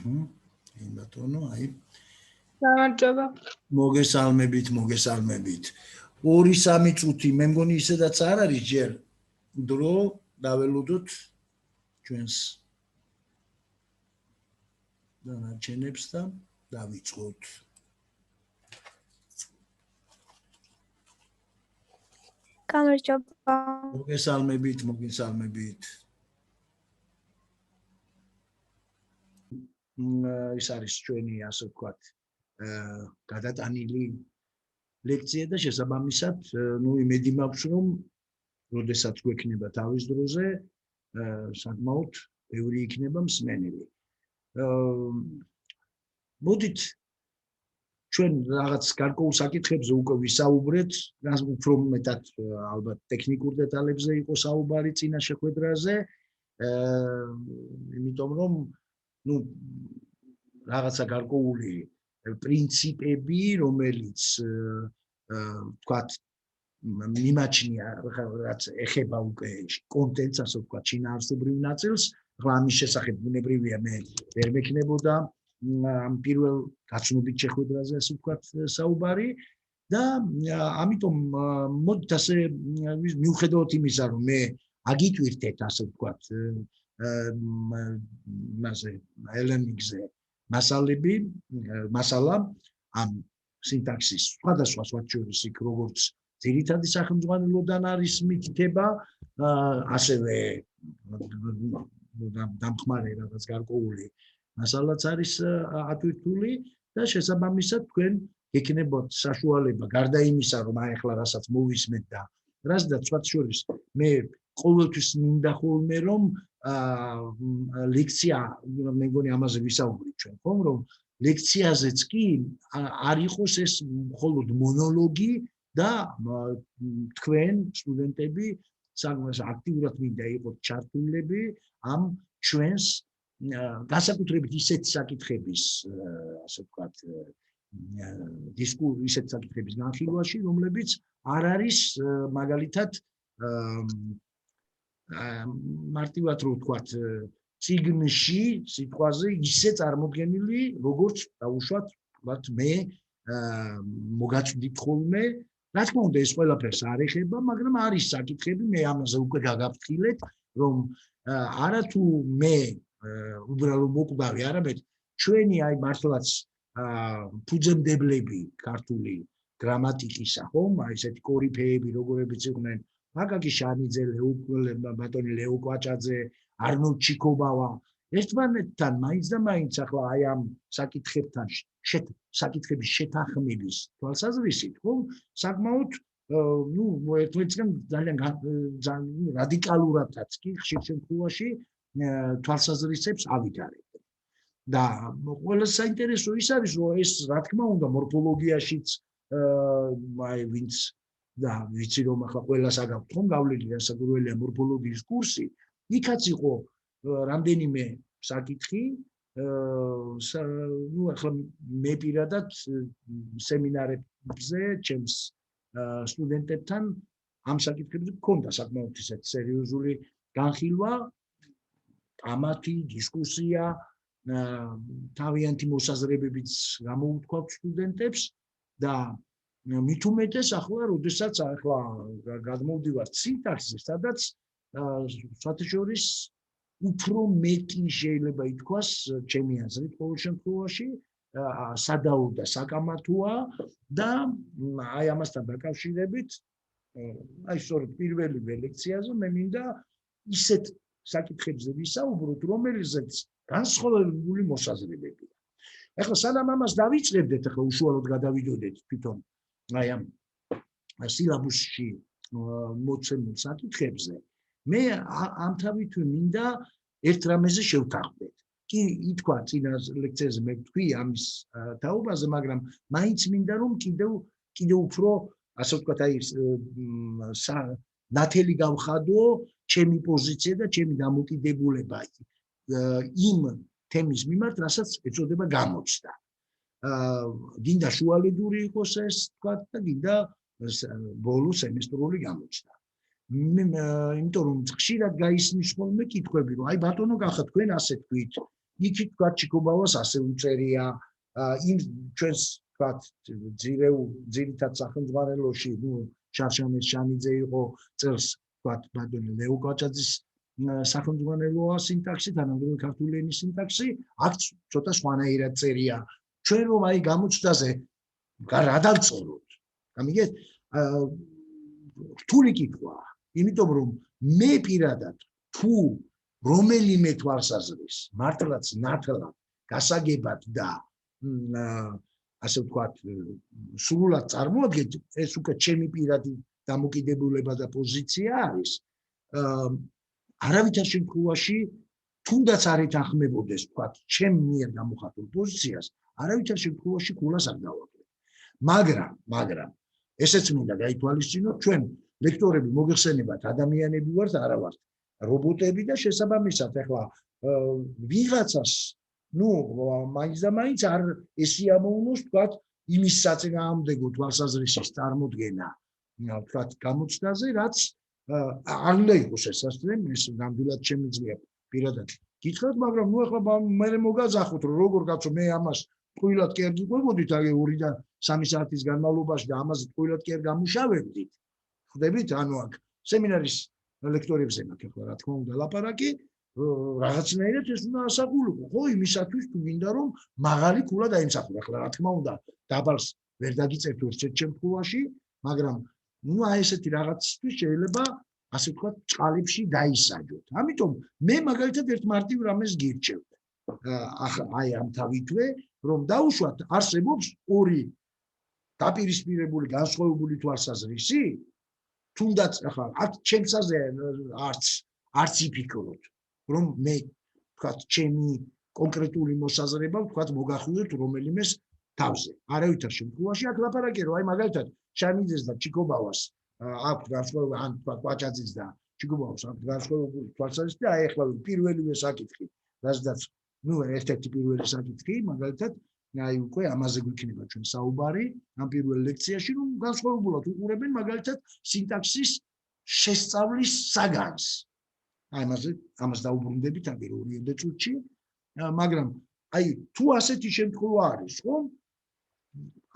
იმ ბატონო, აი. გამარჯობა. მოგესალმებით. 2-3 წუთი, მე მგონი ისედაც არ არის ჯერ დრო დაველოდოთ ჩვენს დანარჩენებს და დავიწყოთ. გამარჯობა. მოგესალმებით. ის არის ჩვენი, ასე ვთქვათ, გადატანილი ლექცია და შესაბამისად, იმედი მაქვს, რომ როდესაც გვექნება თავის დროზე, საკმაოდ ბევრი იქნება მსმენელი. მოდით ჩვენ რაღაც გარკვეულ საკითხებზე უკვე ვისაუბრეთ, უფრო მეტად ალბათ ტექნიკურ დეტალებზე იყო საუბარი წინა შეხვედრაზე, იმიტომ რომ რაღაცა გარკვეული პრინციპები, რომელიც ვთქვათ, მიმაჩნია, რაც ეხება უკვე კონტენტს, ასე ვთქვათ, შინაარსობრივ ნაწილს, ახლა ამის შესახებ ბუნებრივია მე ვერ მექნებოდა ამ პირველ გაცნობით შეხვედრაზე, ასე ვთქვათ, საუბარი და ამიტომ მოდით ასე მიუხედავად იმისა, რომ მე აგიტვირთეთ, ასე ვთქვათ, მასე ელენინგზე მასალა ამ სინტაქსის სხვადასხვა შორის იქ როგორც ძირითადი სახელმძღვანელოდან არის მითითება, ასევე დამხმარე რაღაც გარკვეული მასალაც არის ატვირთული და შესაბამისად თქვენ გექნებათ საშუალება გარდა იმისა, რომ აი ახლა რასაც მოვისმენთ და რასდაც სხვა შორის მე ყოველთვის მინდა ხოლმე რომ ლექცია, მე მგონი ამაზე ვისაუბრეთ ჩვენ, ხომ, რომ ლექციაზეც კი არ იყოს ეს მხოლოდ მონოლოგი და თქვენ სტუდენტები საკმაოდ აქტიურად მინდა იყოთ ჩართულები ამ ჩვენს განსაკუთრებით ისეთ საკითხების, ასე ვთქვათ, ისეთ საკითხების განხილვაში, რომლებიც არ არის მაგალითად მარტივად რო ვთქვათ, ციგნში სიტყვაზე ისე წარმოდგენილი, როგორც დაუშვათ, ვთქვათ, მე მოგაწვდით ხოლმე, რა თქმა უნდა, ეს ყველაფერს არ ეხება, მაგრამ არის საკითხები, მე ამაზე უკვე გაგაფრთხილეთ, რომ არა თუ მე უბრალო მოკვდავი, არამედ ჩვენი აი მართლაც ფუძემდებლები ქართული გრამატიკისა, ხომ, აი ესეთი კორიფეები, როგორებიც იყვნენ აკაკი შანიძე, ბატონი ლეო კვაჭაძე, არნოლდ ჩიქობავა, ერთმანეთთან მაინც და მაინც ახლა აი ამ საკითხებთან საკითხების შეთანხმების თვალსაზრისით, ხომ, საკმაოდ ერთმანეთისგან ძალიან რადიკალურადაც კი ხშირ შემთხვევაში თვალსაზრისებს ავიდარებთ. და ყველა საინტერესო ის არის, რომ ეს რა თქმა უნდა მორფოლოგიაშიც აი ვინც და ვიცი რომ ახლა ყველას აგაქვთ ხომ გავლილი რასაკვირველია მორფოლოგიის კურსი, იქაც იყო რამდენიმე საკითხი, ახლა მე პირადად სემინარებზე ჩემს სტუდენტებთან ამ საკითხებზე მქონდა საკმაოდ ისეთ სერიოზული განხილვა, ამათი დისკუსია, თავიანთი მოსაზრებებიც გამოუთქვათ სტუდენტებს და მით უმეტეს ახლა, როდესაც ახლა გადმოვდივართ სინტაქსზე, სადაც სხვათა შორის უფრო მეტი შეიძლება ითქვას, ჩემი აზრით, ყოველ შემთხვევაში, სადაო და საკამათოა და აი ამასთან დაკავშირებით, აი სწორედ პირველივე ლექციაზე მე მინდა ისეთ საკითხებზე ვისაუბროთ, რომელზეც განსხვავებული მოსაზრებებია. ახლა სანამ ამას დავიწყებდეთ, ახლა უშუალოდ გადავიდოდეთ თვითონ აი ამ სილაბუსში მოცემულ საკითხებზე, მე ამთავითვე მინდა ერთ რამეზე შევთანხმდეთ. კი ითქვა წინა ლექციაზე მე ვთქვი ამის თაობაზე, მაგრამ მაინც მინდა რომ კიდევ უფრო, ასე ვთქვათ, აი ნათელი გავხადო ჩემი პოზიცია და ჩემი დამოკიდებულება იმ თემის მიმართ, რასაც ეწოდება გამოცდა. გინდა შუალედური იყოს ეს, ვთქვათ, და გინდა ბოლო სემესტრული გამოცდა. იმიტომ რომ ხშირად გაისმის ხოლმე კითხვები, რომ აი ბატონო გახა თქვენ ასე თქვით, იქით თქვა ჩიკობავას ასე უწერია იმ ჩვენს თქვა ძირითად სახელმძღვანელოში შარშანეს შანიძე იყო წელს თქვა ბატონი ლეო კაჭაძის სახელმძღვანელოა სინტაქსი თანამედროვე ქართული ენის სინტაქსი აქ ცოტა სხვანაირად წერია ჩვენ რომ აი გამოჩნდაზე რა დავწეროთ გამიგეთ რთული კითხვაა იმიტომ რომ მე პირადად თუ რომელიმე თვალსაზრის მართლაც ნათლად გასაგებად და ასე ვთქვათ სრულად წარმოადგენთ ეს უკვე ჩემი პირადი დამოკიდებულება და პოზიცია არის არავითარ შემთხვევაში თუნდაც არ ეთანხმებოდეს ვთქვათ ჩემ მიერ გამოხატულ პოზიციას არავითარ შემთხვევაში ქულას არ დავაკლებ მაგრამ ესეც მინდა გაითვალისწინოთ ჩვენ ლექტორები მოგეხსენებათ ადამიანები ვართ არა ვართ რობოტები და შესაბამისად ახლა ვიღაცას მაინც და მაინც არ ესიამოვნოს ვთქვათ იმის საწინააღმდეგო თვალსაზრისის წარმოდგენა ვთქვათ გამოჩნდაზე რაც არ უნდა იყოს შესაძლებელი ეს ნამდვილად შემიძლია პირადად გითხრათ მაგრამ ახლა მე მოგაძახოთ რომ როგორ კაცო მე ამას ტყუილად კი არ გიყვებოდით აი 2-დან 3 საათის განმავლობაში და ამაზე ტყუილად კი არ გამუშავებდით ხვდებით ანუ აქ სემინარის ლექტორებზე მაქვს ახლა რა თქმა უნდა ლაპარაკი რაღაცნაირად ეს უნდა ასაგულიყო ხო იმისათვის თუ მინდა რომ მაღალი ქულა დაიმსახურა ახლა რა თქმა უნდა დაბალს ვერ დაგიწერთ ერთ შემთხვევაში მაგრამ აი ესეთი რაღაცისთვის შეიძლება ასე ვთქვათ წყალებში დაისაჯოთ ამიტომ მე მაგალითად ერთ მარტივ რამეს გირჩევთ აი ამ თავითვე რომ დაუშვათ არსებობს ორი დაპირისპირებული განსხვავებული თვალსაზრისი თუნდაც ახლა აქ ჩემსაზე არც იფიქროთ რომ მე ვთქვათ ჩემი კონკრეტული მოსაზრება ვთქვათ მოგახვილოთ რომელიმეს თავზე არავითარ შემთხვევაში აქ ლაპარაკია რომ აი მაგალითად შანიძეს და ჩიკობავას აქვს განსხვავებული ან ვთქვათ კვაჭაძის და ჩიკობავას აქვს განსხვავებული თვალსაზრისი და აი ახლა პირველივე საკითხი რაზედაც ერთ-ერთი პირველი საკითხი მაგალითად აი უკვე ამაზე გვიქნება ჩვენ საუბარი ამ პირველ ლექციაში რომ განსხვავებულად უყურებენ მაგალითად სინტაქსის შესწავლის საგანს აი ამას დაუბრუნდებით აგერ 2 წუთში მაგრამ აი თუ ასეთი შემთხვევა არის ხო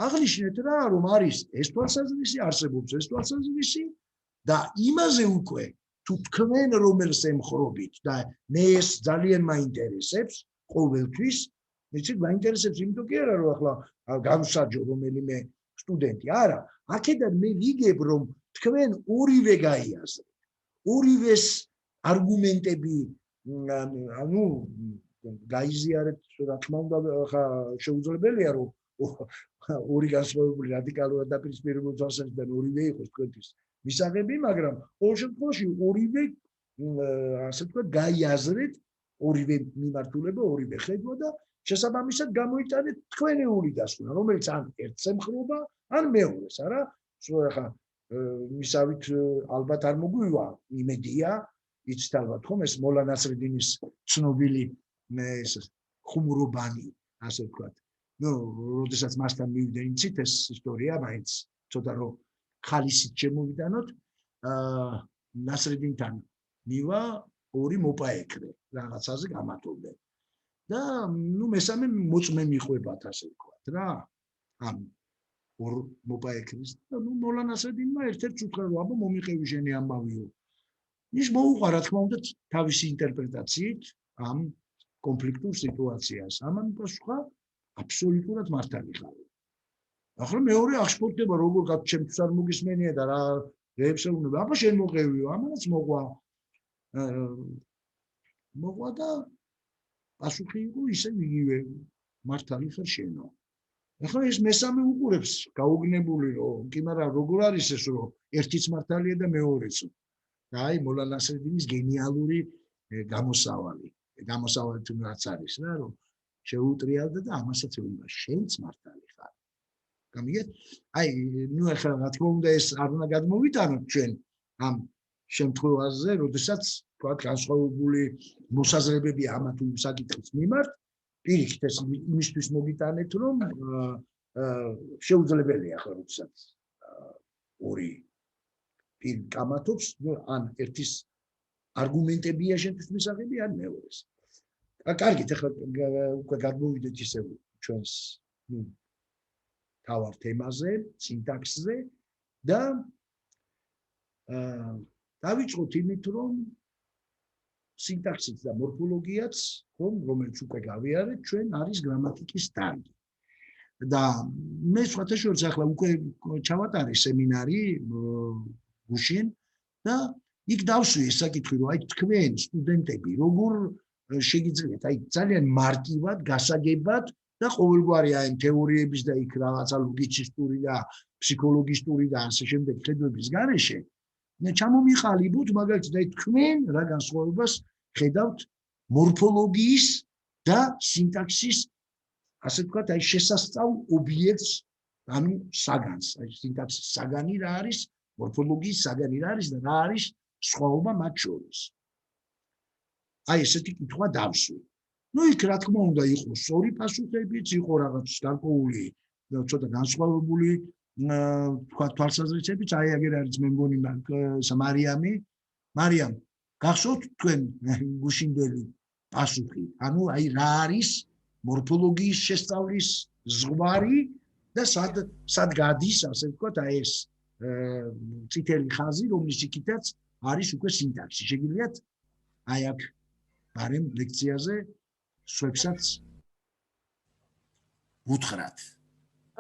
აღნიშნეთ რა რომ არის ეს თვალსაზრისი არსებობს ეს თვალსაზრისი და იმაზე უკვე თუ თქვენ რომელს ემხრობით და მე ეს ძალიან მაინტერესებს ყოველთვის იცით მაინტერესებს იმიტომ კი არა რომ ახლა განსაჯო რომელიმე სტუდენტი არა აქედან მე ვიგებ რომ თქვენ ორივე გაიაზრეთ ორივეს არგუმენტები ანუ გაიზიარეთ რა თქმა უნდა ხა შეუძლებელია რომ ორი განსხვავებული რადიკალურად დაპირისპირებული თვალსაზრისიდან ორივე იყოს თქვენთვის მისაღები მაგრამ ყოველ შემთხვევაში ორივე ასე ვთქვათ გაიაზრეთ ორივე მიმართულება ორივე ხედვა და შესაბამისად გამოიტანეთ თქვენი ორი დასკვნა რომელიც ან ერთს ემხრობა ან მეორეს არა ხა მისავით ალბათ არ მოგვივა იმედია იცით ალბათ ხომ ეს მოლა ნასრედინის ცნობილი ეს ხუმრობანი ასე ვთქვათ როდესაც მასთან მივიდა იცით ეს ისტორია მაინც ცოტა რომ ხალისით შემოვიდანოთ ნასრედინთან მივა ორი მოპაეკრე რაღაცაზე გამართულდნენ და მესამე მოწმე მიყვებათ ასე ვთქვათ რა ამ ორ მოპაეკრის და მოლა ნასრედინმა ერთ-ერთ უთხრა რომ აბა მომიყევი შენი ამბავიო ის მოუყარა რა თქმა უნდა თავისი ინტერპრეტაციით ამ კონფლიქტურ სიტუაციას ამან პასუხა აბსოლუტურად მართალი ხარ ახლა მეორე აღშფოთდება როგორ გაქვს ჩემთვის არ მოგისმენია და რა რეებს ეუბნება აბა შენ მოყევიო ამანაც მოყვა და პასუხი იყო ისე იგივე მართალი ხარ შენო ახლა ეს მესამე უყურებს გაუგნებული რომ კი მაგრამ როგორ არის ეს რომ ერთიც მართალია და მეორეც და აი მოლა ნასრედინის გენიალური გამოსავალი თუ რაც არის რა რომ შეუტრიალდა და ამასაც ეუბნება შენც მართალი ხარ გამიგეთ აი ახლა რა თქმა უნდა ეს არ უნდა გადმოვიტანოთ ჩვენ ამ შემთხვევაზე როდესაც თქვა განსხვავებული მოსაზრებები ამა თუ იმ საკითხის მიმართ პირიქით ეს იმისთვის მოგიტანეთ რომ შეუძლებელია ახლა როდესაც ორი პირ კამათობს ან ერთის არგუმენტებია შენთვის მისაღები ან მეორეს კარგით, ახლა უკვე გადმოვიდეთ ისე ჩვენს თავარ თემაზე, სინტაქსზე და დავიწყოთ იმით, რომ სინტაქსიც და მორფოლოგიაც, რომელიც უკვე გავიარეთ, ჩვენ არის გრამატიკის დარგი. და მე სხვათა შორის ახლა უკვე ჩავატარე სემინარი გუშინ და იქ დავსვი ეს საკითხი, რომ აი თქვენ სტუდენტები როგორ შეგიძლიათ აი ძალიან მარტივად, გასაგებად და ყოველგვარი აი თეორიების და იქ რაღაცა ლოგიცისტური და ფსიქოლოგისტური და ასე შემდეგ ხედვების გარეშე ჩამომიყალიბოთ მაგალითად აი თქვენ რა განსხვავებას ხედავთ მორფოლოგიის და სინტაქსის ასე ვთქვათ, აი შესასწავლ ობიექტს, ანუ საგანს, აი სინტაქსის საგანი რა არის, მორფოლოგიის საგანი რა არის და რა არის სხვაობა მათ შორის. აი ესეთი კითხვა დავსვი. ნუ იქ რა თქმა უნდა იყო სწორი პასუხებიც, იყო რაღაც გარკვეული ცოტა განსხვავებული თქვა თვალსაზრისებიც, აი აგერ არის მე მგონი მარიამ, გახსოვთ თქვენ გუშინდელი პასუხი, ანუ აი რა არის მორფოლოგიის შესწავლის ზღვარი და სად გადის, ასე ვთქვათ, აი ეს წითელი ხაზი, რომლის იქითაც არის უკვე სინტაქსი. შეგიძლიათ აი აქ გარემ ლექციაზე სხვებსაც უთხრათ.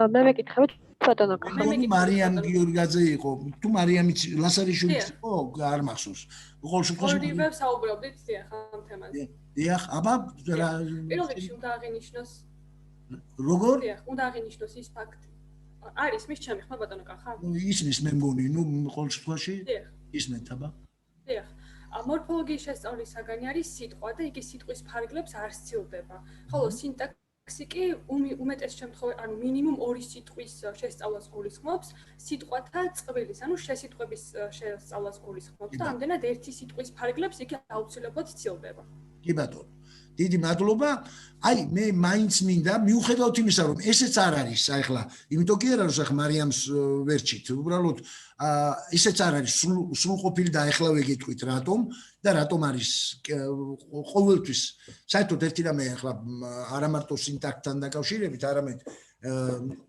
მე მეკითხებით ბატონო კახა. მარიამ გიორგაძე იყო, თუ მარიამიც ლასარიშვილიც იყო, არ მახსოვს. ყოველ შემთხვევაში ორივე საუბრობდით დიახ ამ თემაზე. დიახ, აბა პირველ რიგში უნდა აღინიშნოს როგორ? დიახ, უნდა აღინიშნოს ის ფაქტი. არის მის ჩემი ხმა ბატონო კახა? ისმის მე მგონი, ნუ ყოველ შემთხვევაში დიახ. ისმენთ, აბა. დიახ. მორფოლოგიის შესწავლის საგანი არის სიტყვა და იგი სიტყვის ფარგლებს არ სცილდება. ხოლო სინტაქსი კი უმეტეს შემთხვევაში, ანუ მინიმუმ 2 სიტყვის შესწავლას გულისხმობს, სიტყვათა წყვილის, ანუ შესიტყვების შესწავლას გულისხმობს და ამდენად ერთი სიტყვის ფარგლებს იგი აუცილებლად სცილდება. კი ბატონო. დიდი მადლობა. აი მე მაინც მინდა მიუხედავად იმისა, რომ ესეც არ არის, აი ხლა, იმიტომ კი არა, რომ მარიამს ვერჩით, უბრალოდ ესეც არ არის სრულყოფილი და ახლა ვეგეთქვით რატომ და რატომ არის ყოველთვის საერთოდ ერთი რამე ახლა არა მარტო სინტაქსთან დაკავშირებით, არამედ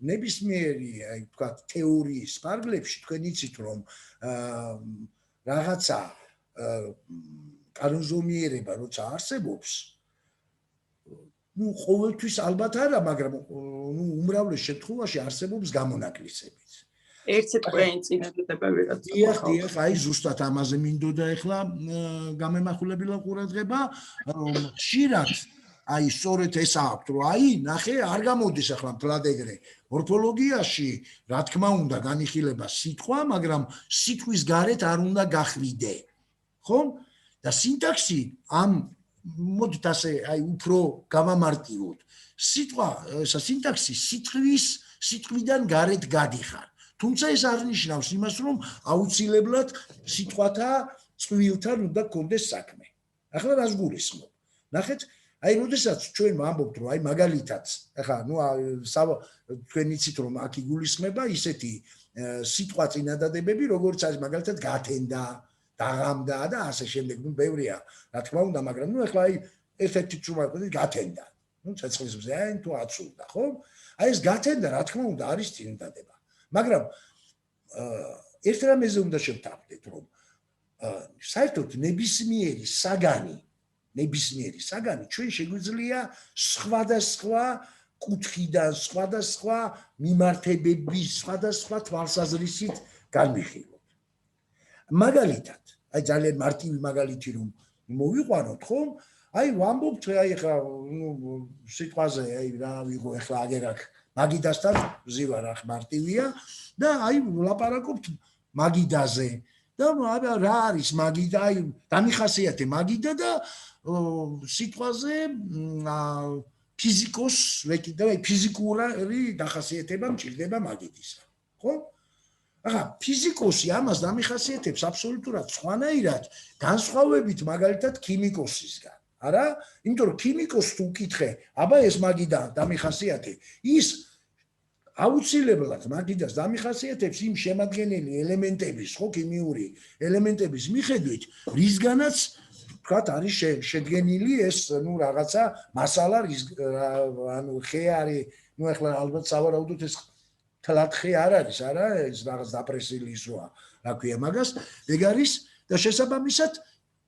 ნებისმიერი, აი თქვა თეორიის ფარგლებში თქვენ იცით, რომ რაღაცა კანონზომიერება როცა არსებობს, ნუ ყოველთვის ალბათ არა, მაგრამ ნუ უმრავლეს შემთხვევაში არსებობს გამონაკლისებიც. ერთ სიტყვიანი წინადადება ვიღაც. დიახ, აი ზუსტად ამაზე მინდოდა ახლა გამემახვილებილა ყურადღება, რომ ხშირად აი სწორედ ეს აქვს, რომ აი ნახე არ გამოდის ახლა მთლად ეგრე. მორფოლოგიაში, რა თქმა უნდა, განიხილება სიტყვა, მაგრამ სიტყვის გარეთ არ უნდა გახვიდე. ხო? და სინტაქსი ამ მოდით ასე აი უფრო გავამარტივოთ. სიტყვა, სინტაქსი სიტყვიდან გარეთ გადიხარ. თუმცა ეს არ ნიშნავს იმას, რომ აუცილებლად სიტყვათა წყვილთან უნდა გქონდეს საქმე. ახლა რას გულისხმობ? ნახეთ, აი როდესაც ჩვენ ვამბობთ, რომ აი მაგალითად, ახლა ნუ თქვენ იცით, რომ აქ იგულისხმება ისეთი სიტყვა წინადადებები, როგორც არის მაგალითად გათენდა, დაღამდა და ასე შემდეგ, ნუ ბევრია, რა თქმა უნდა, მაგრამ ნუ ახლა აი ერთ-ერთი წვიმაკი გათენდა. ნუ ცეცხლის მზეან თუ აცულდა, ხო? აი ეს გათენდა, რა თქმა უნდა, არის წინადადება. მაგრამ ერთ რამეზე უნდა შევთანხმდეთ, რომ საერთოდ ნებისმიერი საგანი ჩვენ შეგვიძლია სხვადასხვა კუთხიდან, სხვადასხვა მიმართებების, სხვადასხვა თვალსაზრისით განვიხილოთ. მაგალითად, აი ძალიან მარტივი მაგალითი რომ მოვიყვანოთ, ხომ? აი ვამბობთ, აი ხა სიტყვაზე, აი რა ვიღო ახლა აგერ აქ მაგიდასთან ვზივარ, ახ მარტივია და აი ვლაპარაკობთ მაგიდაზე და რა არის მაგიდა, აი დამიხასიათე მაგიდა და სიტყვაზე ფიზიკოს ვეკიდა, აი ფიზიკური დახასიათება მჭირდება მაგიდისა, ხო? ახლა ფიზიკოსი ამას დამიხასიათებს აბსოლუტურად სხვანაირად, განსხვავებით მაგალითად ქიმიკოსისგან. არა? იმიტომ რომ ქიმიკოსს თუ უკითხე, აბა ეს მაგიდა დამიხასიათე, ის აუცილებლად მაგიდას დამიხასიათებს იმ შემადგენელი ელემენტების, ხო, ქიმიური ელემენტების მიხედვით, რისგანაც ვთქვათ, არის შედგენილი ეს, ну, რაღაცა მასალა, ანუ ხე არის, ну, ახლა ალბათ სავარაუდოდ ეს თლად ხე არ არის, არა, ეს რაღაც დაპრესილი ისოა, რა ქვია მაგას, ეგ არის და შესაბამისად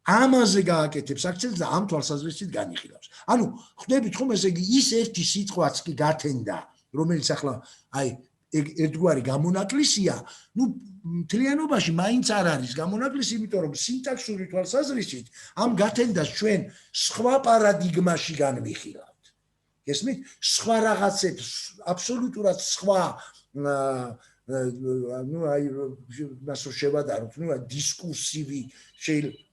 ამაზე გააკეთებს აქცენტს და ამ თვალსაზრისით განიხილავს. ანუ ხვდებით ხომ ესე იგი ის ერთი სიტყვაც კი გათენდა, რომელიც ახლა აი ერთგვარი გამონაკლისია, ну, მთლიანობაში მაინც არ არის გამონაკლისი, იმიტომ რომ სინტაქსური თვალსაზრისით ამ გათენდას ჩვენ სხვა პარადიგმაში განვიხილავთ. გესმით? სხვა რაღაცებს, აბსოლუტურად სხვა ну, აი მას შევადაროთ, ну, დისკურსივი,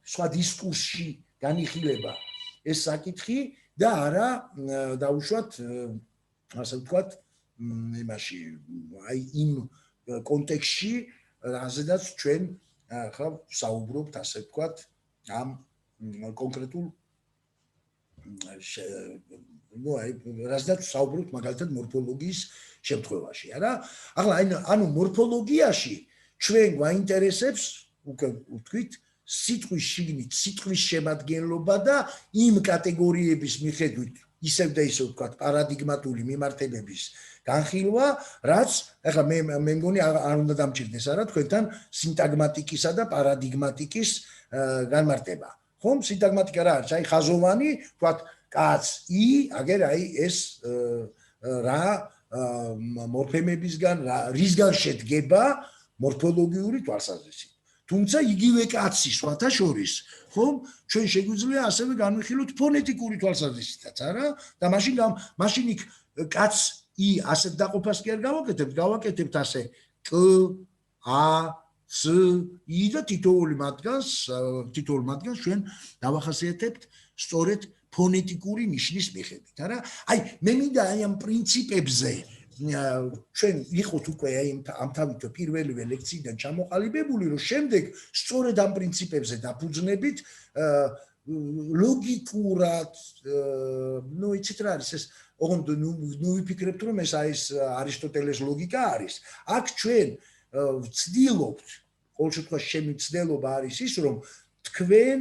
სხვა დისკურსში განიხილება ეს საკითხი და არა დაუშვათ, ასე ვთქვათ, იმაში, აი იმ კონტექსტში, რაზედაც ჩვენ ახლა საუბრობთ, ასე ვთქვათ, ამ კონკრეტულ ну, აი რაზედაც საუბრობთ მაგალითად მორფოლოგიის შემთხვევაში, არა? ახლა ანუ მორფოლოგიაში ჩვენ გვაინტერესებს, უკვე ვთქვით, სიტყვის შიგნით სიტყვის შემადგენლობა და იმ კატეგორიების მიხედვით ისევ და ისევ ვთქვათ პარადიგმატული მიმართებების განხილვა, რაც ახლა მე მგონი არ უნდა დამჭირდეს არა თქვენთან სინტაგმატიკისა და პარადიგმატიკის განმარტება. ხომ სინტაგმატიკა რა არის? აი ხაზოვანი, ვთქვათ, კაც ი, აგერ აი ეს რა მორფემებისგან, რისგან შედგება მორფოლოგიური თვალსაზრისით. თუმცა იგივე კაცი სხვათა შორის, ხომ, ჩვენ შეგვიძლია ასევე განვიხილოთ ფონეტიკური თვალსაზრისითაც, არა? და მაშინ იქ კაც ი ასეთ დაყოფას კი არ გავაკეთებთ, გავაკეთებთ ასე კ, ა, ც, ი და თითოეული მათგანს ჩვენ დავახასიათებთ სწორედ ფონეტიკური ნიშნის მიხედვით, არა? აი, მე მინდა აი ამ პრინციპებზე ჩვენ იყოთ უკვე აი ამ თავითო პირველივე ლექციიდან ჩამოყალიბებული, რომ შემდეგ სწორედ ამ პრინციპებზე დაფუძნებით ლოგიკურად, ну, იცით რა არის ეს, ოღონდ ნუ ვიფიქრებთ, რომ ეს არისტოტელეს ლოგიკა არის. აქ ჩვენ ვცდილობთ, ყოველ შემთხვევაში ჩემი ცდილობა არის ის, რომ თქვენ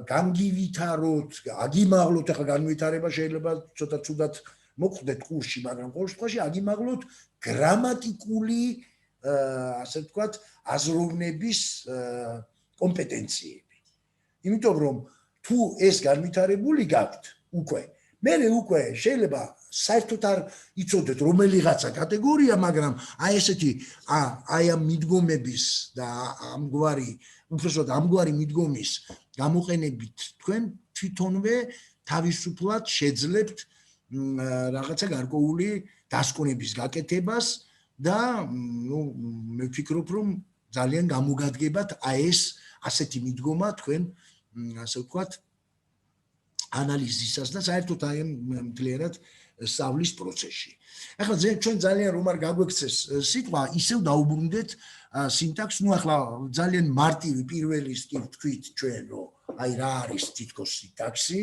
გამგივითაროთ, აგიმაღლოთ, ახლა განვითარება შეიძლება ცოტა ცუდად მოხდეთ კურსში, მაგრამ ყოველ შემთხვევაში აგიმაღლოთ გრამატიკული, ასე ვთქვათ, აზროვნების კომპეტენციები. იმიტომ რომ თუ ეს განვითარებული გაქვთ უკვე, მერე უკვე შეიძლება საერთოდ არ იცოდეთ რომელიღაცა კატეგორია, მაგრამ აი ესეთი აი ამ მიდგომების და უბრალოდ ამგვარი მიდგომის გამოყენებით თქვენ თვითონვე თავისუფლად შეძლებთ რაღაცა გარკვეული დასკვნების გაკეთებას და ну მე ვფიქრობ რომ ძალიან გამოგადგებათ აი ეს ასეთი მიდგომა თქვენ ასე ვთქვათ ანალიზისას და საერთოდ აი მთლიანად სწავლის პროცესში. ახლა ჩვენ ძალიან რომ არ გაგვექცეს სიტყვა, ისევ დაუბრუნდეთ სინტაქსს, ну ახლა ძალიან მარტივი პირველი ვთქვით ჩვენ რომ აი რა არის თითქოს სინტაქსი,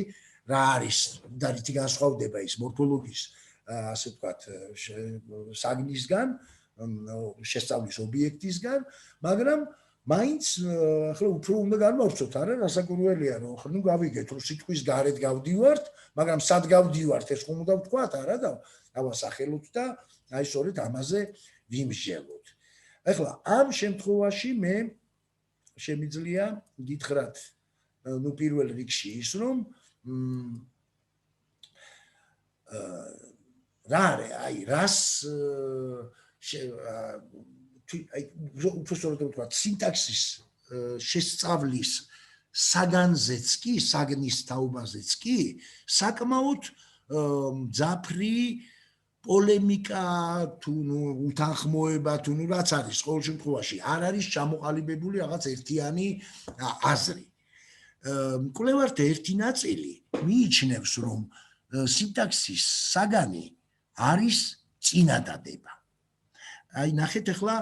რა არის და რითი განსხვავდება ის მორფოლოგიის ასე ვთქვათ საგნისგან, შესწავლის ობიექტისგან, მაგრამ მაინც ახლა უფრო უნდა განმოვცოთ, არა, რასაკვირველია, რომ ნუ გავიგეთ, რომ სიტყვის გარეთ გავდივართ, მაგრამ სად გავდივართ, ეს ხომ უნდა ვთქვათ, არა და დავასახელოთ და აი სწორედ ამაზე ვიმსჯელოთ. ახლა ამ შემთხვევაში მე შემიძლია გითხრათ, ნუ პირველ რიგში ის, რომ რა არის, აი რას აი უბრალოდ ვთქვათ სინტაქსის შესწავლის საგანზეც კი, საგნის თაობაზეც კი საკმაოდ მძაფრი პოლემიკა თუ უთანხმოება თუ რაც არის ყოველ შემთხვევაში არ არის ჩამოყალიბებული რაღაც ერთიანი აზრი. მკვლევართა ერთი ნაწილი მიიჩნევს, რომ სინტაქსის საგანი არის წინადადება. აი ნახეთ ახლა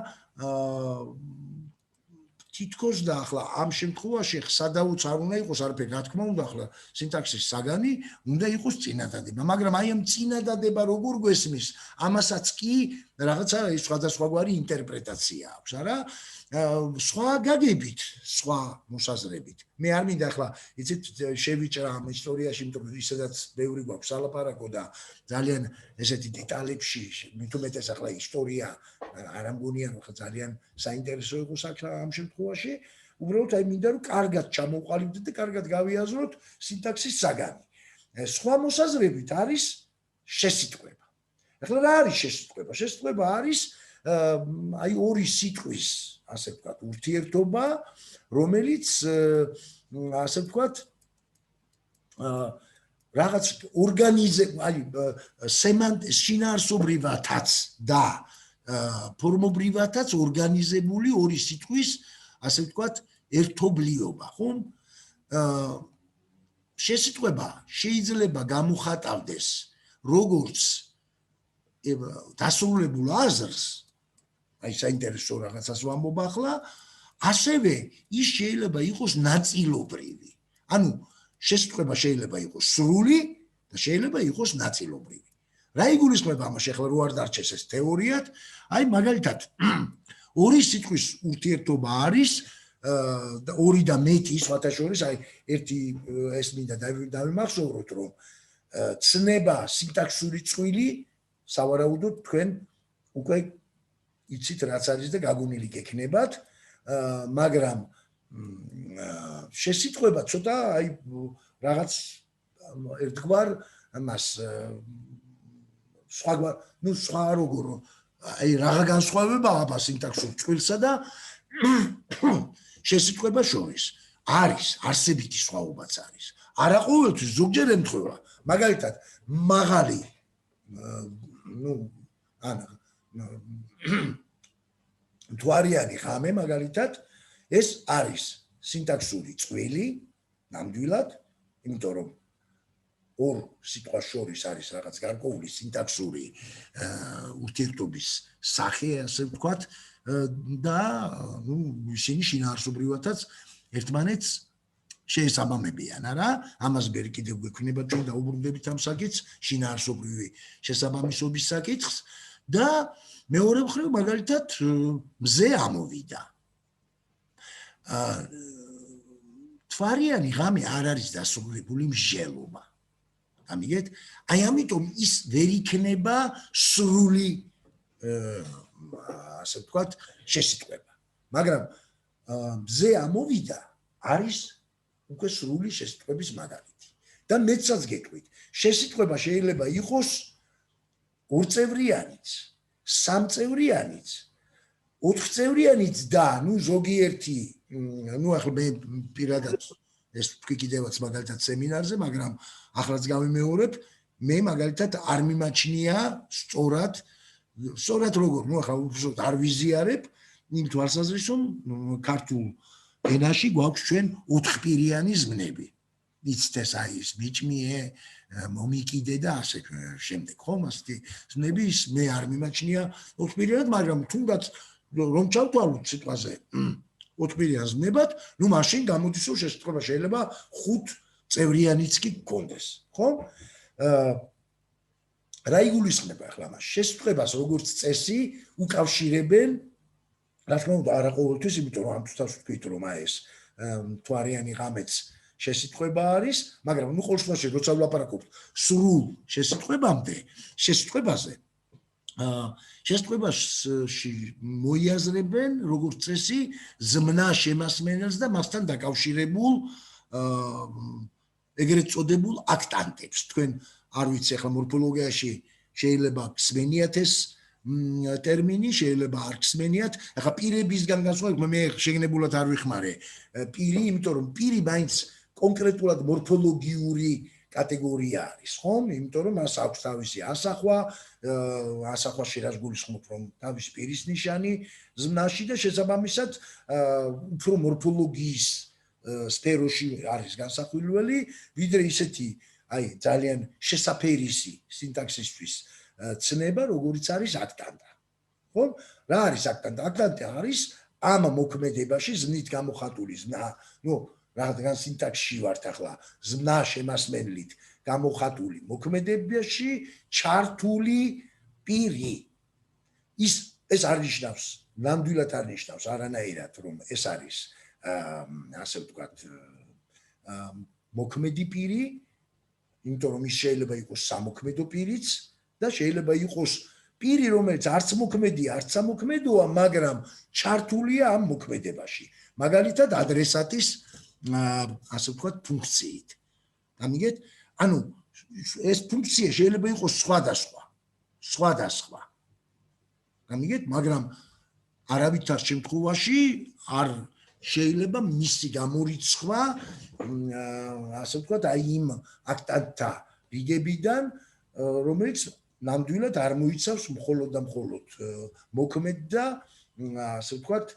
თითქოს და ახლა ამ შემთხვევაში სადაუც არ უნდა იყოს არაფერი, რა თქმა უნდა ახლა სინტაქსის საგანი უნდა იყოს წინადადება, მაგრამ აი ამ წინადადება როგორ გვესმის, ამასაც კი რაღაცა სხვადასხვაგვარი ინტერპრეტაცია აქვს, არა? სხვა გაგებით, სხვა მოსაზრებით. მე არ მინდა ახლა, იცით, შევიჭრა ამ ისტორიაში, იმიტომ რომ ისედაც ბევრი გვაქვს სალაპარაკო და ძალიან ესეთი დეტალებში, მით უმეტეს ახლა ისტორია არ ამგონია, რომ ძალიან საინტერესო იყოს ამ შემთხვევაში. უბრალოდ აი მინდა რომ კარგად ჩამოვყალიბდეთ და კარგად გავიაზროთ სინტაქსის საგანი. სხვა მოსაზრებით არის შესიტყვება. ახლა რა არის შესიტყვება? შესიტყვება არის აი ორი სიტყვის, ასე ვთქვათ, ურთიერთობა, რომელიც ასე ვთქვათ რაღაც აი შინაარსობრივათაც და ფორმობრივათაც ორგანიზებული ორი სიტყვის, ასე ვთქვათ, ერთობლიობა, ხომ? შესიტყვება შეიძლება გამოხატავდეს როგორც დასრულებულ აზრს, აი საინტერესო რაღაცას ვამბობ ახლა, ასევე ის შეიძლება იყოს ნაწილობრივი. ანუ შესიტყვება შეიძლება იყოს სრული და შეიძლება იყოს ნაწილობრივი. რა იგულისხმება ამაში, ახლა რო არ დარჩეს ეს თეორიად, აი მაგალითად ორი სიტყვის ურთიერთობა არის ორი და მეტი, სხვათა შორის, აი ერთი ეს მინდა დავიმახსოვროთ, რომ ცნება სინტაქსური წყვილი სავარაუდოდ თქვენ უკვე იცით რაც არის და გაგონილი გექნებათ, მაგრამ შესიტყვება ცოტა აი რაღაც ერთგვარ მას სხვა როგორ აი რაღა განსხვავება აბა სინტაქსურ წვილსა და შესიტყვება შორის არის არსებითი სხვაობაც არის. არა ყოველთვის ზოგჯერ ემთხვევა, მაგალითად მაღალი მთვარიანი ღამე მაგალითად ეს არის სინტაქსური წვილი ნამდვილად, იმიტომ რომ ორ სიტყვას შორის არის რაღაც გარკვეული სინტაქსური ურთიერთობის სახე, ასე ვთქვათ, და ისინი შინაარსობრივათაც ერთმანეთს შეესაბამებიან, არა? ამას ბერი კიდევ გვექნება ჩვენ დაუბრუნდებით ამ საკითხს, შინაარსობრივი შესაბამისობის საკითხს და მეორე მხრივ მაგალითად მზე ამოვიდა. მთვარიანი ღამე არ არის დასრულებული მსჯელობა. ამიგეთ? აი ამიტომ ის ვერ იქნება სრული ასე ვთქვათ, შესიტყვება. მაგრამ მზე ამოვიდა არის უკვე სრული შესიტყვების მაგალითი. და მეცაც გეტყვით, შესიტყვება შეიძლება იყოს ორწევრიანიც, სამწევრიანიც, ოთხწევრიანიც და ზოგიერთი, ახლა მე პირადად ეს თქვი კიდევაც მაგალითად სემინარზე, მაგრამ ახლაც გავიმეორებ, მე მაგალითად არ მიმაჩნია სწორად როგორ, ახლა უბრალოდ არ ვიზიარებ იმ თვალსაზრისით, რომ ქართულ ენაში გვაქვს ჩვენ ოთხპირიანი ზმნები. იცით ეს აი ის მიჭმიე, მომიკიდე და ასე შემდეგ, ხომ? ასეთი ზმნები ის მე არ მიმაჩნია ოთხპირიანად, მაგრამ თუნდაც რომ ჩავთვალოთ სიტყვაზე ოთხპირიან ზმნებად, მაშინ გამოდის რომ შესიტყვება შეიძლება ხუთწევრიანიც კი გქონდეს, ხო? რა იგულისხმება ახლა მას? შესიტყვებას როგორც წესი უკავშირებენ, რა თქმა უნდა, არა ყოველთვის, იმიტომ რომ ამ თავს ვთქვით, რომ ეს მთვარიანი ღამეც შესიტყვება არის, მაგრამ ყოველ შემთხვევაში როცა ვლაპარაკობთ სრულ შესიტყვებამდე, შესიტყვებაში მოიაზრებენ როგორც წესი ზმნა შემასმენელს და მასთან დაკავშირებულ ეგრეთ წოდებულ აქტანტებს. თქვენ არ ვიცი ახლა მორფოლოგიაში შეიძლება გსმენიათ ეს ტერმინი, შეიძლება არ გსმენიათ. ახლა პირებისგან განსხვავებით მე შეგნებულად არ ვიხმარე პირი, იმიტომ რომ პირი მაინც კონკრეტულად მორფოლოგიური კატეგორია არის, ხომ? იმიტომ რომ მას აქვს თავისი ასახვაში რაც გულისხმობ, რომ თავისი პირის ნიშანი ზმნაში და შესაბამისად უფრო მორფოლოგიის სფეროში არის განსახილველი, ვიდრე ისეთი აი ძალიან შესაფერისი სინტაქსისთვის ცნება, როგორიც არის აქტანტა. ხო? რა არის აქტანტა? აქტანტა არის ამ მოქმედებაში ზმნით გამოხატული ზმნა, რადგან სინტაქსში ვართ ახლა, ზმნა შემასმენლით გამოხატული მოქმედებაში ჩართული პირი. ეს არ ნიშნავს, ნამდვილად არ ნიშნავს არანაირად, რომ ეს არის ასე ვთქვათ, მოქმედი პირი, იმიტომ რომ ის შეიძლება იყოს სამოქმედო პირიც და შეიძლება იყოს პირი, რომელიც არც მოქმედია, არც სამოქმედოა, მაგრამ ჩართულია ამ მოქმედებაში. მაგალითად, ადრესატის ასე ვთქვათ, ფუნქციით. გამიგეთ? ანუ ეს ფუნქცია შეიძლება იყოს სხვადასხვა. გამიგეთ? მაგრამ არავითარ შემთხვევაში არ შეიძლება მისი გამორიცხვა ასე ვთქვათ, აი იმ აქტანტთა რიგებიდან, რომელიც ნამდვილად არ მოიცავს მხოლოდ და მხოლოდ მოქმედ და ასე ვთქვათ,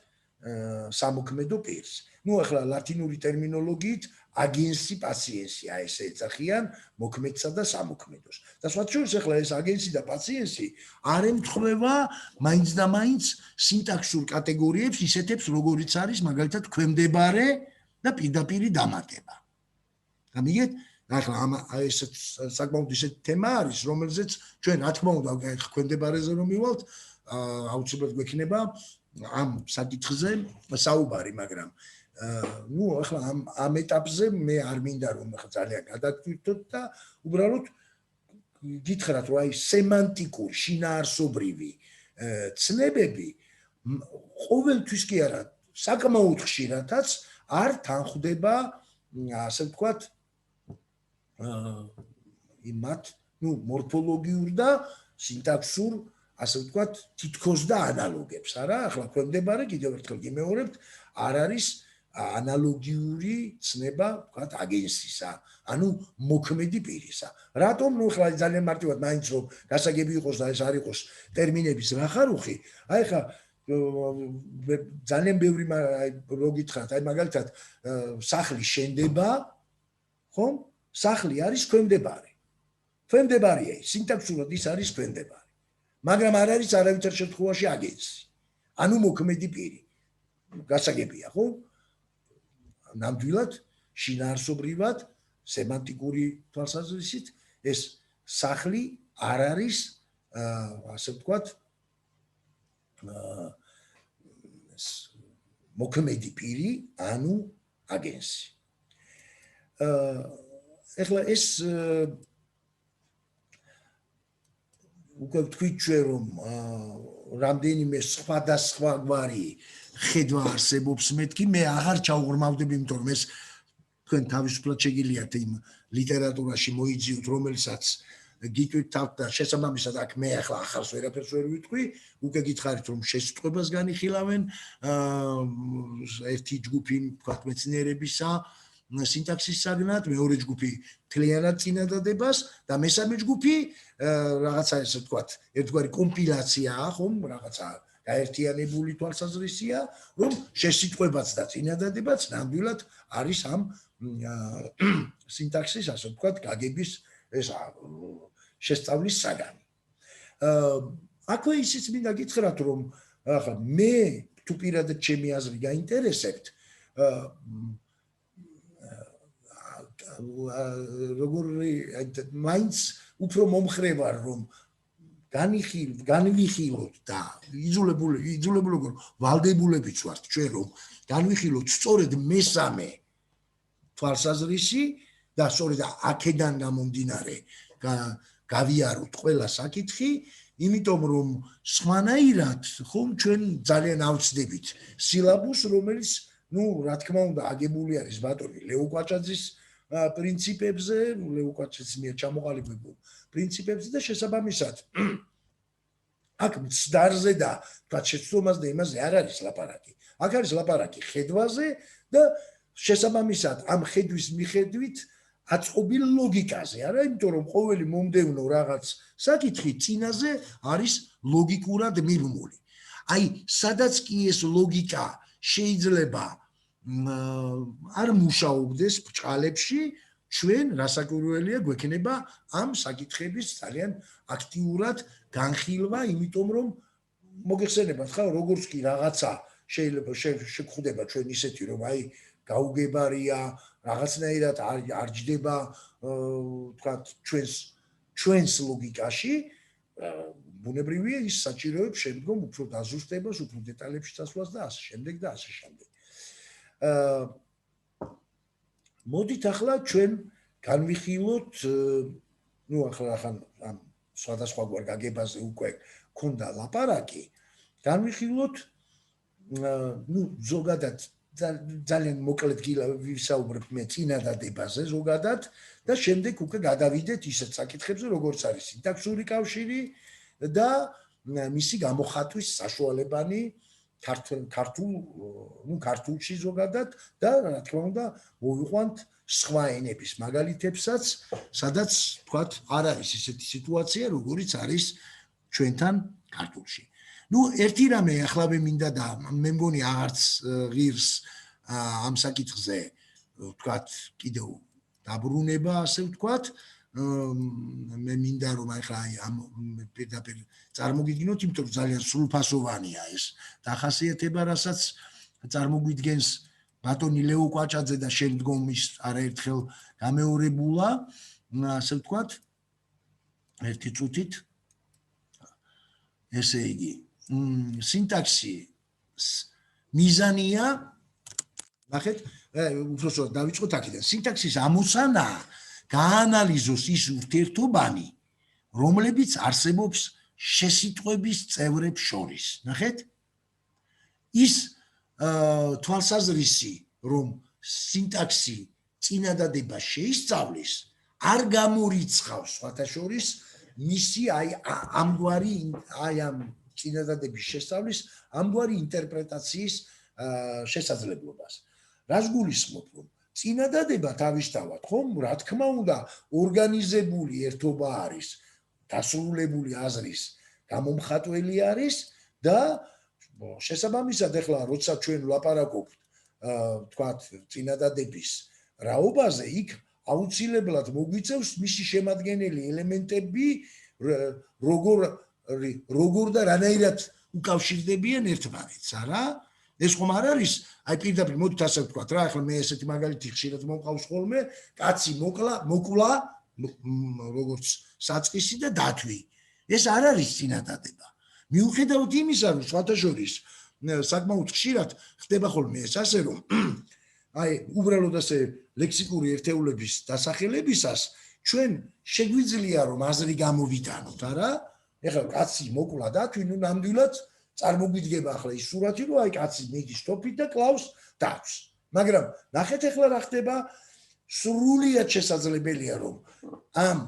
სამოქმედო პირს. ნუ ახლა ლათინური ტერმინოლოგიით აგენსი პაციენსი ესე ეძახიან მოქმედსა და სამოქმედოს. და სხვა შორის ახლა ეს აგენსი და პაციენსი არ ემთხვევა მაინც და მაინც სინტაქსურ კატეგორიებს ისეთებს, როგორიც არის მაგალითად ქვემდებარე და პირდაპირი დამატება. გამიგეთ? ახლა ეს საკმაოდ ისეთი თემა არის, რომელზეც ჩვენ რა თქმა უნდა ქვემდებარეზე რომ მივალთ, აუცილებლად გვექნება ამ საკითხზე საუბარი, მაგრამ ნუ ახლა ამ ეტაპზე მე არ მინდა რომ ახლა ძალიან გადავტვირთოთ და უბრალოდ გითხრათ რომ აი სემანტიკური შინაარსობრივი ცნებები ყოველთვის კი არა საკმაოდ ხშირადაც არ თანხვდება ასე ვთქვათ იმათ ნუ მორფოლოგიურ და სინტაქსურ ასე ვთქვათ თითქოს და ანალოგებს არა ახლა ქვემდებარე კიდევ ერთხელ გიმეორებთ არ არის ანალოგიური ცნება ვთქვათ აგენსისა ანუ მოქმედი პირისა რატომ ნუ ახლა ძალიან მარტივად მაინც რომ გასაგები იყოს და ეს არ იყოს ტერმინების ნახარუხი აი ხა ძალიან ბევრი რო გითხრათ აი მაგალითად სახლი შენდება ხომ სახლი არის ქვემდებარია სინტაქსურად ის არის ქვემდებარე მაგრამ არ არის არავითარ შემთხვევაში აგენსი ანუ მოქმედი პირი გასაგებია ხო ნამდვილად შინაარსობრივად სემანტიკური თვალსაზრისით ეს სახლი არ არის ასე ვთქვათ მოქმედი პირი ანუ აგენსი ეხლა ეს უკვე ვთქვით ჩვენ რომ რამდენიმე სხვადასხვაგვარი ხედვა არსებობს მეთქი მე აღარ ჩავღრმავდები იმიტომ რომ ეს თქვენ თავისუფლად შეგიძლიათ იმ ლიტერატურაში მოიძიოთ რომელსაც გიტვირთავთ და შესაბამისად აქ მე ახლა ახალს ვერაფერს ვერ ვიტყვი უკვე გითხარით რომ შესწყვებას განიხილავენ ერთი ჯგუფი ვთქვათ მეცნიერებისა სინტაქსის საგნად მეორე ჯგუფი მთლიანად წინადადებას და მესამე ჯგუფი რაღაცა ესე ვთქვათ ერთგვარი კომპილაციაა ხომ რაღაცა გაერთიანებული თვალსაზრისია რომ შესწყვებაც და წინადადებაც ნამდვილად არის ამ სინტაქსის ასე ვთქვათ გაგების ეს შესწავლის საგანი აქვე ისიც მინდა გითხრათ რომ ახლა მე თუ პირადად ჩემი აზრი გაინტერესებთ როგორი მაინც უფრო მომხრევარ რომ განვიხილოთ და იძულებული როგორ ვალდებულებიც ვართ ჩვენ რომ განვიხილოთ სწორედ მესამე თვალსაზრისი და სწორედ აქედან გამომდინარე გავიაროთ ყველა საკითხი იმიტომ რომ სხვანაირად ხომ ჩვენ ძალიან ავწდებით სილაბუს რომელიც ნუ რა თქმა უნდა აგებული არის ბატონი ლეო კვაჭაძის პრინციპებზე ლეო კვაჭაძის მიერ ჩამოყალიბებულ პრინციპებზე და შესაბამისად აქ მცდარზე და თქვა შეცდომაზე და იმაზე არ არის ლაპარაკი აქ არის ლაპარაკი ხედვაზე და შესაბამისად ამ ხედვის მიხედვით აწყობილ ლოგიკაზე არა იმიტომ რომ ყოველი მომდევნო რაღაც საკითხი წინაზე არის ლოგიკურად მიბმული აი სადაც კი ეს ლოგიკა შეიძლება არ მუშაობდეს ბჭყალებში ჩვენ რასაკვირველია გვექნება ამ საკითხების ძალიან აქტიურად განხილვა იმიტომ რომ მოგეხსენებათ ხა როგორც კი რაღაცა შეიძლება შეგხვდება ჩვენ ისეთი რომ აი გაუგებარია რაღაცნაირად არ ჯდება თქვათ ჩვენს ლოგიკაში ბუნებრივია ის საჭიროებს შემდგომ უფრო დაზუსტებას, უფრო დეტალებში წასვლას და ასე შემდეგ და ასე შემდეგ. მოდით ახლა ჩვენ განვიხილოთ, ну ახლა ამ სხვადასხვაგვარ გაგებაზე უკვე ქონდა ლაპარაკი, განვიხილოთ ну ზოგადად ძალიან მოკლედ ვისაუბრებ მე წინადადებაზე ზოგადად და შემდეგ უკვე გადავიდეთ ისეთ საკითხებზე როგორც არის სინტაქსური კავშირი და მისი გამოხატვის საშუალებანი ქართულში ზოგადად და რა თქმა უნდა მოვიყვანთ სხვა ენების მაგალითებსაც, სადაც თქვათ არ არის ისეთი სიტუაცია, როგორიც არის ჩვენთან ქართულში. ну ერთი რამე ახლა მე მინდა და მე მგონი აღარც ღირს ამ საკითხზე ვთქვათ კიდევ დაბრუნება ასე ვთქვათ მე მინდა რომ ახლა ამ პირდაპირ წარმოგიდგინოთ იმიტომ რომ ძალიან სრულფასოვანია ეს დახასიათება რასაც წარმოგვიდგენს ბატონი ლეო კვაჭაძე და შემდგომ ის არაერთხელ გამეორებულა ასე ვთქვათ ერთი წუთით ესე იგი სინტაქსი მიზანია ნახეთ უბრალოდ დავიწყოთ აქედან სინტაქსის ამოცანა გაანალიზოს ის ურთიერთობანი რომლებიც არსებობს შესიტყვების წევრებს შორის ნახეთ ის თვალსაზრისი რომ სინტაქსი წინადადებას შეისწავლის არ გამორიცხავს სხვათა შორის მისი ამგვარი ამ წინადადების შესწავლის ამგვარი ინტერპრეტაციის შესაძლებლობას. რას გულისხმობ, რომ წინადადება თავისთავად, ხომ, რა თქმა უნდა, ორგანიზებული ერთობა არის, დასრულებული აზრის გამომხატველი არის და შესაბამისად ახლა როცა ჩვენ ვლაპარაკობთ, თქვათ, წინადადების რაობაზე, იქ აუცილებლად მოგვიწევს მისი შემადგენელი ელემენტები, როგორ და რანაირად უკავშირდებიან ერთმანეთს, არა? ეს ხომ არ არის, აი პირდაპირ მოდით ასე ვთქვათ რა, ახლა მე ესეთი მაგალითი ხშირად მომყავს ხოლმე, კაცი მოკლა, როგორც საწყისი და დათვი. ეს არ არის წინადადება. მიუხედავად იმისა, რომ სხვათა შორის საკმაოდ ხშირად ხდება ხოლმე ეს ასე რომ აი უბრალოდ ასე ლექსიკური ერთეულების დასახელებისას ჩვენ შეგვიძლია რომ აზრი გამოვიტანოთ, არა? ეხლა კაცი მოკლა დათვი, ნუ ნამდვილად წარმოგვიდგება ახლა ის სურათი, რომ აი კაცი მიდის თოფით და კლავს დათვს. მაგრამ ნახეთ ახლა რა ხდება, სრულიად შესაძლებელია რომ ამ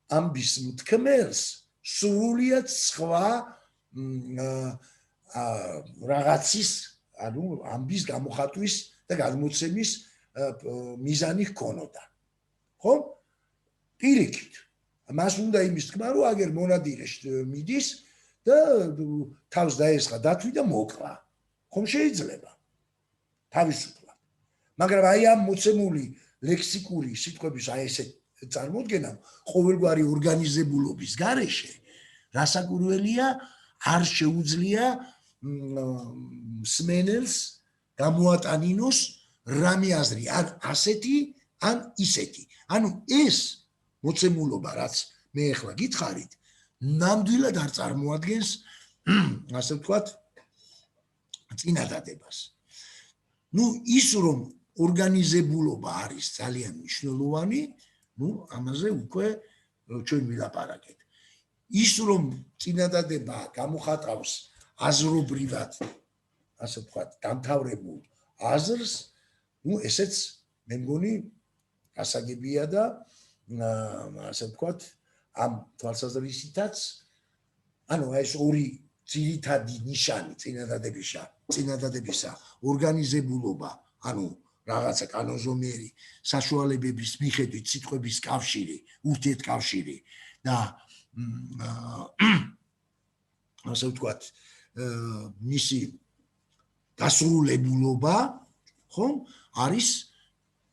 ამბის მთქმელს სრულიად სხვა რაღაცის, ანუ ამბის გამოხატვის და გადმოცემის მიზანი ჰქონოდა. ხო? პირიქით. მას უნდა იმის თქმა, რომ აგერ მონადირეში მიდის და თავს დაესხა დათვი და მოკლა. ხომ შეიძლება? თავისუფლად. მაგრამ აი ამ მოცემული ლექსიკური სიტყვების აი ესე წარმოდგენამ ყოველგვარი ორგანიზებულობის გარეშე რასაკვირველია არ შეუძლია მსმენელს გამოატანინოს რამე აზრი ან ასეთი ან ისეთი. ანუ ეს მოცემულობა რაც მე ახლა გითხარით ნამდვილად არ წარმოადგენს ასე ვთქვათ წინადადებას. ну ის რომ ორგანიზებულობა არის ძალიან მნიშვნელოვანი, ну ამაზე უკვე ჩვენ ვილაპარაკეთ. ის რომ წინადადება გამოხატავს აზრობრივად ასე ვთქვათ დამთავრებულ აზრს, ну ესეც მე მგონი გასაგებია და ასე ვთქვათ ამ თვალსაზრისითაც ანუ ეს ორი ძირითადი ნიშანი წინადადებისა ორგანიზებულობა, ანუ რაღაცა კანონზომიერი საშუალებების მიხედვით სიტყვების კავშირი, ურთიერთკავშირი და ასე ვთქვათ მისი დასრულებულობა, ხომ, არის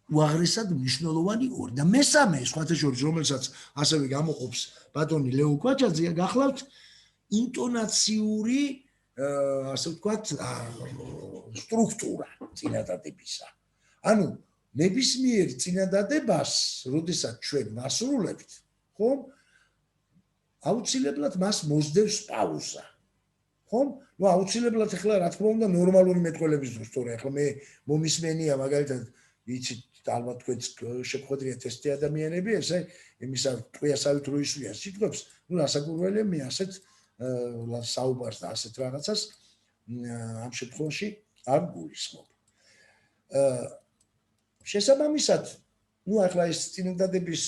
უაღრესად მნიშვნელოვანი ორი. და მესამე, სხვათა შორის, რომელსაც ასევე გამოყოფს ბატონი ლეო კვაჭაძე, გახლავთ ინტონაციური, ასე ვთქვათ, სტრუქტურა წინადადებისა. ანუ ნებისმიერ წინადადებას, როდესაც ჩვენ ვასრულებთ, ხომ, აუცილებლად მას მოსდევს პაუზა. ხომ? ნუ აუცილებლად ახლა რა თქმა უნდა ნორმალური მეტყველების დროს, თორე ახლა მე მომისმენია მაგალითად იცით ალბათ თქვენც შეგვხვედრიათ ესეთი ადამიანები, ესე იმისა ტყვიასავით რო ისვიან სიტყვებს, ნუ რასაკვირველია მე ასეთ საუბარს და ასეთ რაღაცას ამ შემთხვევაში არ გულისხმობ. შესაბამისად, ნუ ახლა ეს წინადადების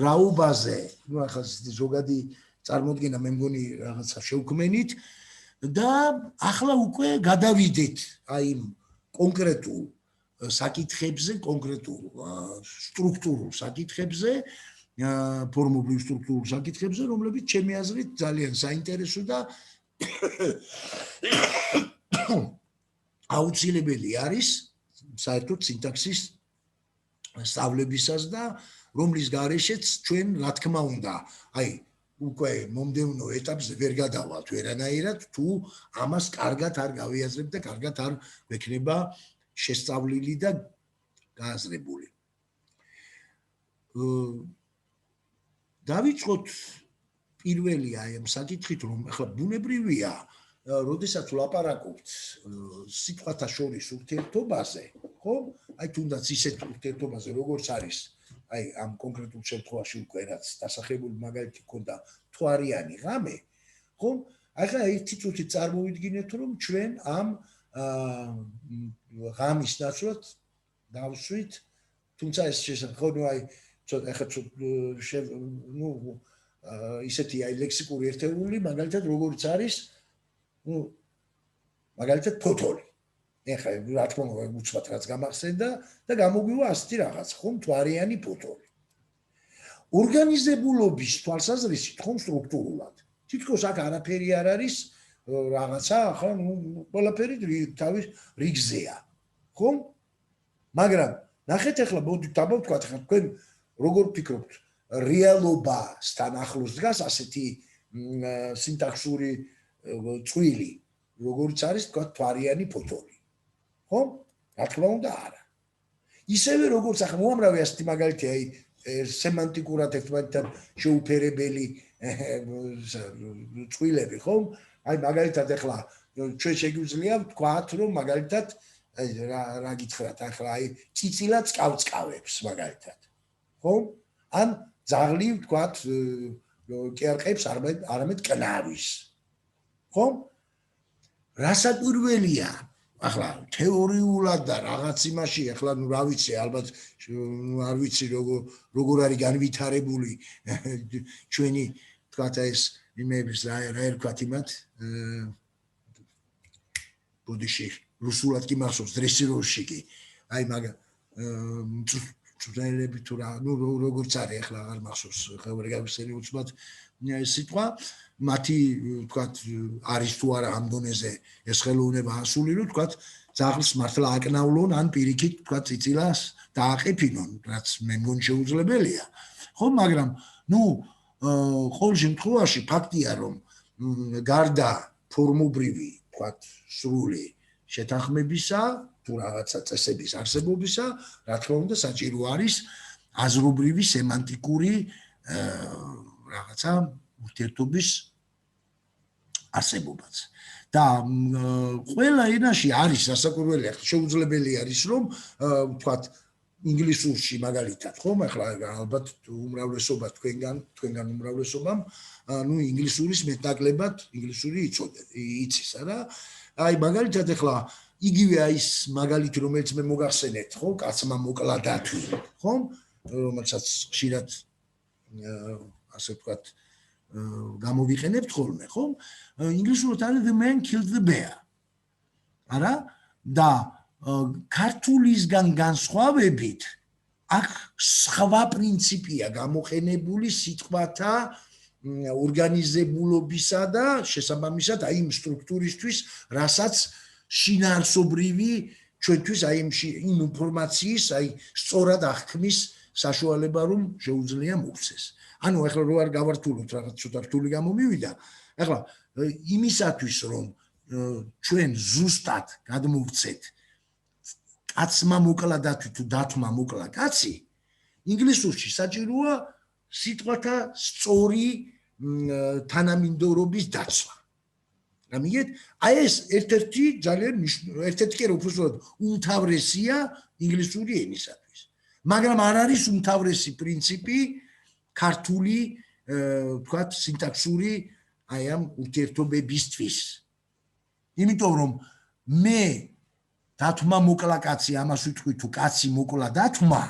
რაუბაზე, ნუ ახლა ზოგადი წარმოდგენა მე მგონი რაღაცა შევქმენით და ახლა უკვე გადავიდეთ აი კონკრეტულ საკითხებზე, კონკრეტულ სტრუქტურულ საკითხებზე, ფორმობრივ სტრუქტურულ საკითხებზე, რომლებიც ჩემი აზრით ძალიან საინტერესო და აუცილებელი არის საერთოდ სინტაქსის სწავლებისას და რომლის გარეშეც ჩვენ რა თქმა უნდა, აი უკვე მომდევნო ეტაპზე ვერ გადავალთ ვერანაირად თუ ამას კარგად არ გავიაზრებთ და კარგად არ ვექნება შესწავლილი და გააზრებული. დავიწყოთ პირველი აი ამ საკითხით, რომ ახლა ბუნებრივია, როდესაც ვლაპარაკობთ სიტყვათა შორის ურთიერთობაზე, ხო? აი თუნდაც ისეთ ურთიერთობაზე, როგორც არის აი ამ კონკრეტულ შემთხვევაში უკვე რაც დასახელებული მაგალითი ქონდა თვარიანი ღამე, ხო? ახლა ერთი წუთი წარმოვიდგინეთ, რომ ჩვენ ამ ღამის ნაცვლად დავსვით, თუმცა ეს შესაძლოა, აი ახლა ნუ ისეთი აი ლექსიკური ერთეული, მაგალითად როგორც არის, ნუ მაგალითად ფოთოლი. ეხლა რა თქმა უნდა უცბად რაც გამახსენდა და გამოგვივა ასეთი რაღაც, ხომ თვარიანი ფოთოლი. ორგანიზებულობის თვალსაზრისით ხომ სტრუქტურულად. თითქოს აქ არაფერი არ არის რაღაცა, ახლა ნუ ყველაფერი თავის რიგზეა. ხომ? მაგრამ ნახეთ ახლა მოდით დავთქვათ ახლა თქვენ როგორ ფიქრობთ რეალობასთან ახლოს დგას ასეთი სინტაქსური წვილი, როგორც არის თქვა თვარიანი ფოთოლი. ხო? რა თქმა უნდა არა. ისევე როგორც ახლა მოამრავი ასეთი მაგალითი აი სემანტიკურად ერთმანეთთან შეუფერებელი წვილები, ხო? აი მაგალითად ახლა ჩვენ შეგვიძლია ვთქვათ, რომ მაგალითად აი რა გითხრათ, ახლა აი წიწილად წკავწკავებს მაგალითად. ხო? ან ძაღლი ვთქვათ კერყებს არამედ კნავის. ხო? რასაკვირველია ახლა თეორიულად და რაღაც იმაში ახლა ნუ რა ვიცი ალბათ არ ვიცი როგორ არის განვითარებული ჩვენი თქვათ ეს იმების რა ერქვათ იმათ ბოდიში რუსულად კი მახსოვს დრესიროვში კი აი მაგ წვრთნელები თუ რა ნუ როგორც არის ახლა აღარ მახსოვს ხევრი გავიხსენი უცბად სიტყვა მათი თქვათ არის თუ არა ამ დონეზე ეს ხელოვნება ასულილო თქვათ ძაღლს მართლა აკნავლონ ან პირიქით თქვათ წიწილას დააყეფინონ რაც მე მგონი შეუძლებელია ხო მაგრამ ნუ ყოველ შემთხვევაში ფაქტია რომ გარდა ფორმობრივი თქვათ სრული შეთანხმებისა თუ რაღაცა წესების არსებობისა რა თქმა უნდა საჭირო არის აზრობრივი სემანტიკური რაღაცა ურთიერთობის არსებობაც და ყველა ენაში არის სასაკვირველია შეუძლებელი არის რომ ვთქვათ ინგლისურში მაგალითად ხომ ახლა ალბათ უმრავლესობა თქვენგან უმრავლესობამ ნუ ინგლისურის მეტნაკლებად ინგლისური იცის არა აი მაგალითად ახლა იგივე აი ეს მაგალითი რომელიც მე მოგახსენეთ ხო კაცმა მოკლა დათვი ხომ რომელსაც ხშირად ასე ვთქვათ გამოვიყენებთ ხოლმე, ხო? ინგლისურად არის the man killed the bear. არა? და ქართულისგან განსხვავებით აქ სხვა პრინციპია გამოყენებული სიტყვათა ორგანიზებულობისა და შესაბამისად აი იმ სტრუქტურისთვის, რასაც შინაარსობრივი ჩვენთვის აი იმ ინფორმაციის, აი სწორად აღქმის საშუალება რომ შეუძლია მოვცეს. ანუ ახლა რო არ გავართულოთ რაღაც ცოტა რთული გამომივიდა. ახლა იმისათვის რომ ჩვენ ზუსტად გადმოვცეთ კაცმა მოკლა დათვი თუ დათვმა მოკლა კაცი, ინგლისურში საჭიროა სიტყვათა სწორი თანამინდორობის დაცვა. ამიგეთ? აი ეს ერთ-ერთი ძალიან ერთ-ერთი კი უბრალოდ უმთავრესია ინგლისური ენისათვის. მაგრამ არ არის უმთავრესი პრინციპი ქართული ვთქვათ სინტაქსური აი ამ ურთიერთობებისთვის. იმიტომ რომ მე დათმა მოკლა კაცი ამას ვიტყვი თუ კაცი მოკლა დათმა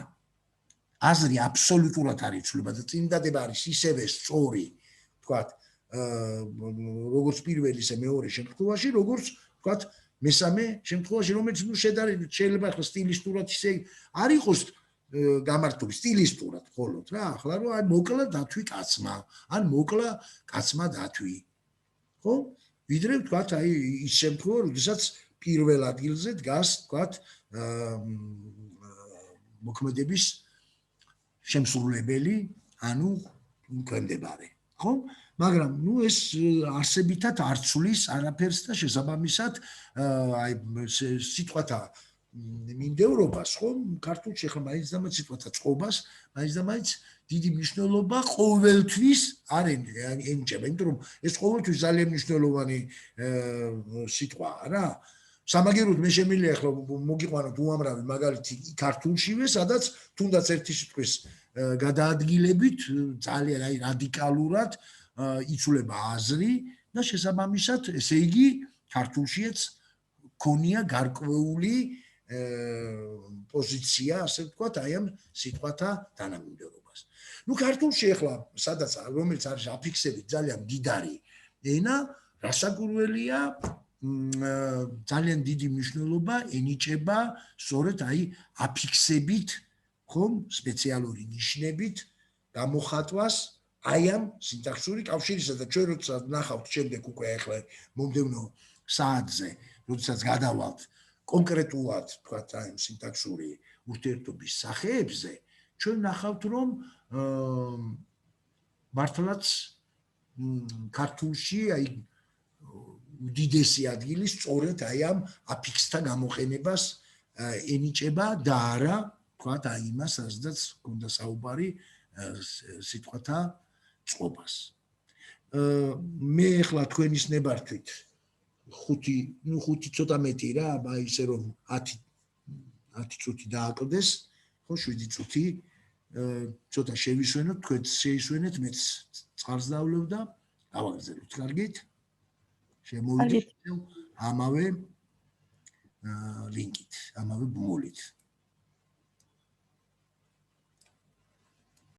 აზრი აბსოლუტურად არ იცვლება და წინდადება არის ისევე სწორი ვთქვათ როგორც პირველ ისე მეორე შემთხვევაში როგორც ვთქვათ მესამე შემთხვევაში რომელიც ნუ შედარებით შეიძლება ახლა სტილისტურად ისე არ იყოს გამართული სტილისტურად მხოლოდ რა ახლა რომ აი მოკლა დათვი კაცმა ან მოკლა კაცმა დათვი ხო ვიდრე ვთქვათ აი ის შემთხვევა როდესაც პირველ ადგილზე დგას ვთქვათ მოქმედების შემსრულებელი ანუ ქვემდებარე ხო მაგრამ ნუ ეს არსებითად არ ცვლის არაფერს და შესაბამისად აი სიტყვათა მინდევრობას ხო ქართულში ახლა მაინც და მაინც სიტყვათა წყობას მაინც და მაინც დიდი მნიშვნელობა ყოველთვის არ ენიჭება იმიტომ რომ ეს ყოველთვის ძალიან მნიშვნელოვანი სიტყვაა რა სამაგეროდ მე შემიძლია ახლა მოგიყვანოთ უამრავი მაგალითი ქართულშივე სადაც თუნდაც ერთი სიტყვის გადაადგილებით ძალიან აი რადიკალურად იცვლება აზრი და შესაბამისად ესე იგი ქართულშიაც ქონია გარკვეული პოზიცია ასე ვთქვათ აი ამ სიტყვათა თანამინდორობას ნუ ქართულში ახლა სადაც რომელიც არის აფიქსებით ძალიან მდიდარი ენა რასაკურველია ძალიან დიდი მნიშვნელობა ენიჭება სწორედ აი აფიქსებით ხომ სპეციალური ნიშნებით გამოხატვას აი ამ სინტაქსური კავშირისა და ჩვენ როცა ნახავთ შემდეგ უკვე ახლა მომდევნო საათზე როდესაც გადავალთ კონკრეტულად თქვათ აი ამ სინტაქსური ურთიერთობის სახეებზე ჩვენ ნახავთ რომ მართლაც ქართულში აი უდიდესი ადგილი სწორედ აი ამ აფიქსთა გამოყენებას ენიჭება და არა თქვათ აი იმას რასაც გონდა საუბარი სიტყვათა წყობას მე ახლა თქვენის ნებართვით 5 ცოტა მეტი რა აი ისე რომ 10 წუთი დააკლდეს ხო 7 წუთი ცოტა შევისვენოთ თქვენც შეისვენეთ მეც წყალს დავლევ და გავაგრძელებთ კარგით შემოვიდეთ ამავე ლინკით ამავე ბმულით